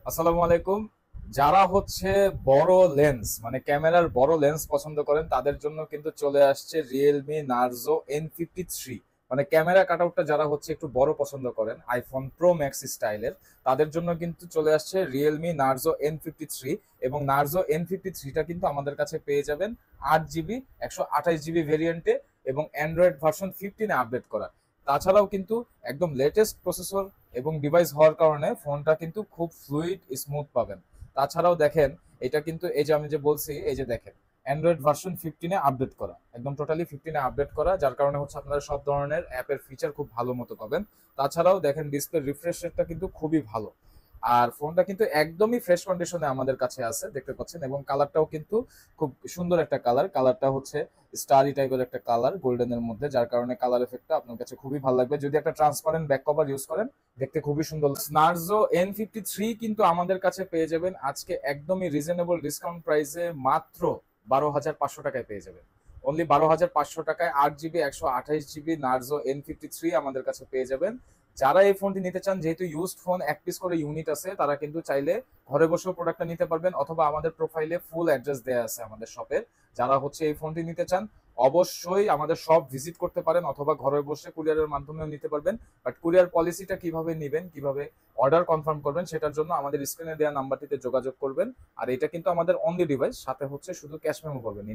আসসালামু আলাইকুম। যারা হচ্ছে বড় লেন্স মানে ক্যামেরার বড় লেন্স পছন্দ করেন তাদের জন্য কিন্তু চলে আসছে রিয়েলমি নার্জো N53। মানে ক্যামেরা কাটআউটটা যারা হচ্ছে একটু বড় পছন্দ করেন আইফোন প্রো ম্যাক্স স্টাইলের, তাদের জন্য কিন্তু চলে আসছে রিয়েলমি নার্জো N53। এবং নার্জো N53টা কিন্তু আমাদের কাছে পেয়ে যাবেন 8 জিবি 128 জিবি ভেরিয়েন্টে এবং অ্যান্ড্রয়েড ভার্সন 15-এ আপডেট করা। তাছাড়াও কিন্তু একদম লেটেস্ট প্রসেসর এবং ডিভাইস হওয়ার কারণে ফোনটা কিন্তু খুব ফ্লুইড স্মুথ পাবেন। তাছাড়াও দেখেন, এটা কিন্তু এই যে আমি যে বলছি, এই যে দেখেন অ্যান্ড্রয়েড ভার্সন 15-এ আপডেট করা, একদম টোটালি 15-এ আপডেট করা, যার কারণে হচ্ছে আপনারা সব ধরনের অ্যাপের ফিচার খুব ভালো মতো পাবেন। তাছাড়াও দেখেন ডিসপ্লে রিফ্রেশ রেটটা কিন্তু খুবই ভালো। আর ফোনটা কিন্তু একদমই ফ্রেশ কন্ডিশনে আমাদের কাছে আছে, দেখতে পাচ্ছেন। এবং কালারটাও কিন্তু খুব সুন্দর একটা কালার, কালারটা হচ্ছে স্টারি টাইপের একটা কালার গোল্ডেনের মধ্যে, যার কারণে কালার এফেক্টটা আপনার কাছে খুবই ভালো লাগবে। যদি একটা ট্রান্সপারেন্ট ব্যাক কভার ইউজ করেন, দেখতে খুবই সুন্দর। নার্জো N53 কিন্তু আমাদের কাছে পেয়ে যাবেন আজকে একদমই রিজনেবল ডিসকাউন্ট প্রাইসে, মাত্র 12,500 টাকায় পেয়ে যাবেন। অনলি 12,500 টাকায় 8 জিবি 128 জিবি নার্জো N53 আমাদের কাছে পেয়ে যাবেন। যারা এই ফোনটি নিতে চান, যেহেতু ইউজড ফোন এক পিস করে ইউনিট আছে, তারা কিন্তু চাইলে ঘরে বসেও প্রোডাক্টটা নিতে পারবেন, অথবা আমাদের প্রোফাইলে ফুল অ্যাড্রেস দেওয়া আছে আমাদের শপের। যারা হচ্ছে এই ফোনটি নিতে চান, অবশ্যই আমাদের শপ ভিজিট করতে পারেন, অথবা ঘরে বসে কুরিয়ারের মাধ্যমেও নিতে পারবেন। বাট কুরিয়ার পলিসিটা কিভাবে নেবেন, কিভাবে অর্ডার কনফার্ম করবেন, সেটার জন্য আমাদের স্ক্রিনে দেওয়া নাম্বারটিতে যোগাযোগ করবেন। আর এটা কিন্তু আমাদের অনলি ডিভাইস, সাথে হচ্ছে শুধু ক্যাশ মেমো পাবেন।